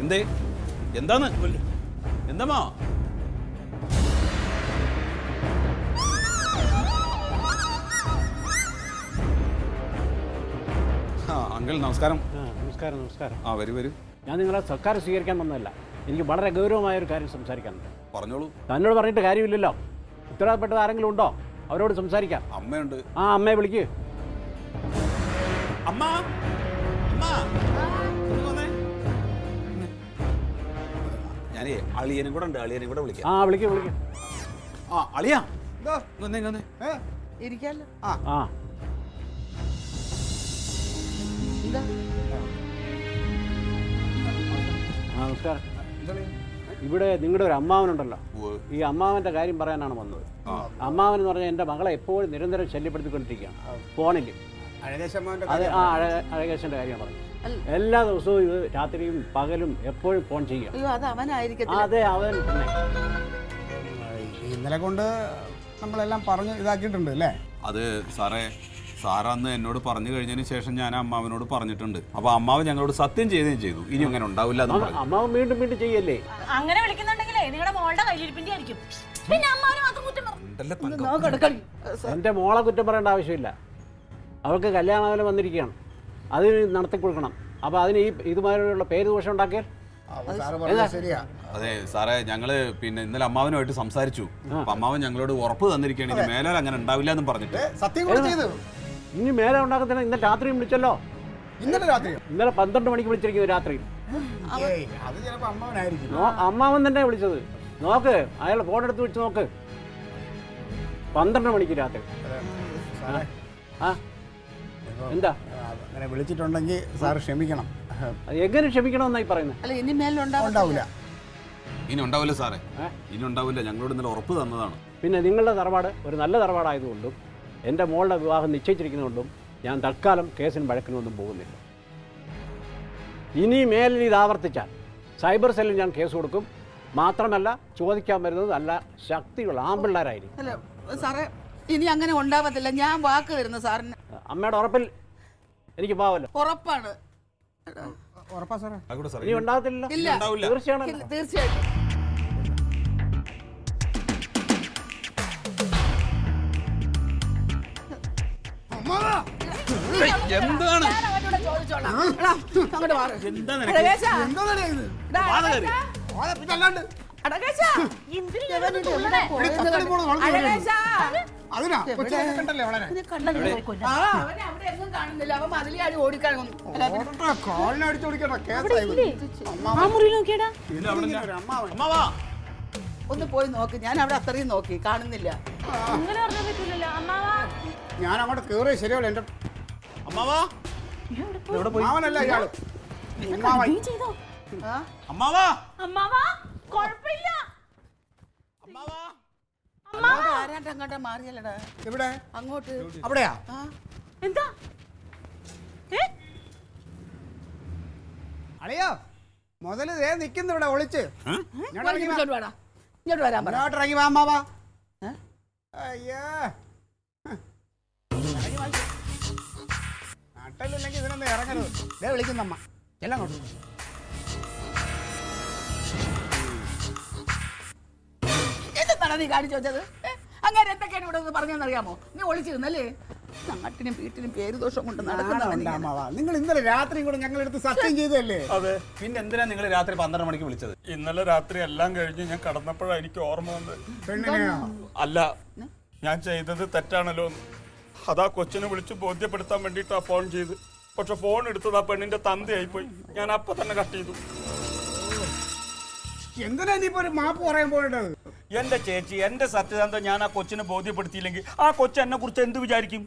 എന്തേ എന്താന്ന് എന്താ അങ്കിൾ നമസ്കാരം. നമസ്കാരം. നമസ്കാരം. വരൂ. ഞാൻ നിങ്ങളെ സർക്കാർ സ്വീകരിക്കാൻ വന്നതല്ല. എനിക്ക് വളരെ ഗൗരവമായ ഒരു കാര്യം സംസാരിക്കാനുണ്ട്. പറഞ്ഞോളൂ. തന്നോട് പറഞ്ഞിട്ട് കാര്യമില്ലല്ലോ. ഉത്തരവാദപ്പെട്ടത് ആരെങ്കിലും ഉണ്ടോ? അവരോട് സംസാരിക്കാം. അമ്മയുണ്ട്. അമ്മയെ വിളിക്ക്. അമ്മ ഞാനേ അളിയനും കൂടെ ഉണ്ട്. അളിയനും കൂടെ വിളിക്കാം. വിളിക്ക്. അളിയാ ഇരിക്കാലോ. നമസ്കാരം. ഇവിടെ നിങ്ങളുടെ ഒരു അമ്മാവനുണ്ടല്ലോ, ഈ അമ്മാവന്റെ കാര്യം പറയാനാണ് വന്നത്. അമ്മാവൻ എന്ന് പറഞ്ഞാൽ എൻ്റെ മകളെ എപ്പോഴും നിരന്തരം ശല്യപ്പെടുത്തിക്കൊണ്ടിരിക്കുകയാണ് ഫോണിൽ. അതെ, അഴകേശന്റെ കാര്യമാണ് പറഞ്ഞത്. എല്ലാ ദിവസവും ഇത് രാത്രിയും പകലും എപ്പോഴും ഫോൺ ചെയ്യുക. അതെ, അവൻ ഇന്നലെ കൊണ്ട് നമ്മളെല്ലാം പറഞ്ഞ് ഇതാക്കിയിട്ടുണ്ട് അല്ലേ? അത് സാറന്ന് എന്നോട് പറഞ്ഞു കഴിഞ്ഞതിന് ശേഷം ഞാൻ അമ്മാവനോട് പറഞ്ഞിട്ടുണ്ട്. അപ്പൊ അമ്മാവൻ ഞങ്ങളോട് സത്യം ചെയ്യുകയും ചെയ്തു. ഇനി അങ്ങനെ ഉണ്ടാവില്ല. അമ്മാവൻ വീണ്ടും ചെയ്യല്ലേ? അങ്ങനെ വിളിക്കുന്നുണ്ടെങ്കിലേ നിങ്ങളുടെ മോളുടെ കയ്യിരിപ്പിന്റെ ആയിരിക്കും. പിന്നെ അമ്മാവനെ മാത്രം കുറ്റം എന്റെ മോളെ കുറ്റം പറയേണ്ട ആവശ്യമില്ല. അവൾക്ക് കല്യാണാലോചന വന്നിരിക്കുകയാണ്, അത് നടത്തി കൊടുക്കണം. അപ്പൊ അതിന് ഈ ഇതുമാതിരിയുള്ള പേര് ദോഷം ഉണ്ടാക്കിയാൽ? അതെ സാറേ, ഞങ്ങള് പിന്നെ ഇന്നലെ അമ്മാവനുമായിട്ട് സംസാരിച്ചു. അപ്പൊ അമ്മാവൻ ഞങ്ങളോട് ഉറപ്പ് തന്നിരിക്കുകയാണ് ഇനി മേലാൽ അങ്ങനെ ഉണ്ടാവില്ല എന്നും പറഞ്ഞിട്ട്. ഇനി മേലെ ഉണ്ടാക്കത്തിന് ഇന്നലെ രാത്രിയും വിളിച്ചല്ലോ. ഇന്നലെ 12 മണിക്ക് വിളിച്ചിരിക്കുന്നു രാത്രി. അമ്മാവൻ തന്നെ വിളിച്ചത്. നോക്ക്, അയാൾ ഫോൺ എടുത്ത് വെച്ച് നോക്ക്. 12 മണിക്ക് രാത്രി. എന്താ അങ്ങനെ വിളിച്ചിട്ടുണ്ടെങ്കിൽ സാർ ക്ഷമിക്കണം. എങ്ങനെ ക്ഷമിക്കണമെന്നായി പറയുന്നത്? ഇനി ഉണ്ടാവില്ല സാറേ, ഇനി ഉണ്ടാവില്ല. ഞങ്ങളോട് ഇന്നലെ ഉറപ്പ് തന്നതാണ്. പിന്നെ നിങ്ങളുടെ തറവാട് ഒരു നല്ല തറവാടായതുകൊണ്ടും എൻ്റെ മോളുടെ വിവാഹം നിശ്ചയിച്ചിരിക്കുന്നതുകൊണ്ടും ഞാൻ തൽക്കാലം കേസിന് വഴക്കിനൊന്നും പോകുന്നില്ല. ഇനി മേലിൽ ഇത് ആവർത്തിച്ചാൽ സൈബർ സെല്ലിൽ ഞാൻ കേസ് കൊടുക്കും. മാത്രമല്ല, ചോദിക്കാൻ വരുന്നത് നല്ല ശക്തിയുള്ള ആമ്പിള്ളേരായിരിക്കും. ഇനി അങ്ങനെ ഉണ്ടാവത്തില്ല, ഞാൻ വാക്ക് തരുന്നു സാറിന്. അമ്മയുടെ ഉറപ്പിൽ എനിക്ക് പാവല്ലോ? ഉറപ്പാണ്. ഇനി ഉണ്ടാകത്തില്ല? തീർച്ചയായിട്ടും. എന്താണ് ഒന്ന് പോയി നോക്ക്. ഞാൻ അവിടെ അത്രയും നോക്കി, കാണുന്നില്ല. ഞാൻ അങ്ങോട്ട് കേറി ശരിയല്ല. എന്റെ അമ്മാവാ മാവനല്ല ഇയാള്. അങ്ങോട്ട് മാറിയല്ലടാ. എവിടെ? അങ്ങോട്ട്. അവിടെയാ? എന്താ അളിയോ, മുതല് നിക്കുന്നു ഇവിടെ ഒളിച്ച്. ഇങ്ങോട്ട് വരാൻ പറ. ഇറങ്ങി വാ അമ്മാവാ. അയ്യോ, നട്ടലില്ലെങ്കിൽ ഇതിനൊന്നും ഇറങ്ങരുത്. ദേ വിളിക്കുന്നമ്മ. എല്ലാം കൊണ്ടു. എന്താണ് നീ കാണിച്ചു വെച്ചത്? അങ്ങനെ എന്തൊക്കെയാണ് ഇവിടെ പറഞ്ഞെന്നറിയാമോ? നീ ഒളിച്ചിരുന്നല്ലേ? നാട്ടിനും വീട്ടിനും പേര് ദോഷം കൊണ്ട് നടക്കുന്നവ. നിങ്ങൾ ഇന്നലെ രാത്രി കൂടെ ഞങ്ങളെടുത്ത് സത്യം ചെയ്തല്ലേ? അതെ. പിന്നെ എന്തിനാ നിങ്ങൾ രാത്രി 12 മണിക്ക് വിളിച്ചത്? ഇന്നലെ രാത്രി എല്ലാം കഴിഞ്ഞ് ഞാൻ കടന്നപ്പോഴാണ് എനിക്ക് ഓർമ്മ വന്നത്. അല്ല, ഞാൻ ചെയ്തത് തെറ്റാണല്ലോ. അതാ കൊച്ചിനെ വിളിച്ച് ബോധ്യപ്പെടുത്താൻ വേണ്ടിയിട്ടാ ഫോൺ ചെയ്ത്. പക്ഷെ ഫോൺ എടുത്തത് ആ പെണ്ണിന്റെ തന്തയായിപ്പോയി. ഞാൻ അപ്പൊ തന്നെ കട്ട് ചെയ്തു. എന്തിനാ നീ ഇപ്പൊ ഒരു മാപ്പ് പറയാൻ പോയിട്ടത്? എന്റെ ചേച്ചി, എന്റെ സത്യസന്ധത ഞാൻ ആ കൊച്ചിനെ ബോധ്യപ്പെടുത്തിയില്ലെങ്കിൽ ആ കൊച്ചു എന്നെ കുറിച്ച് എന്ത് വിചാരിക്കും?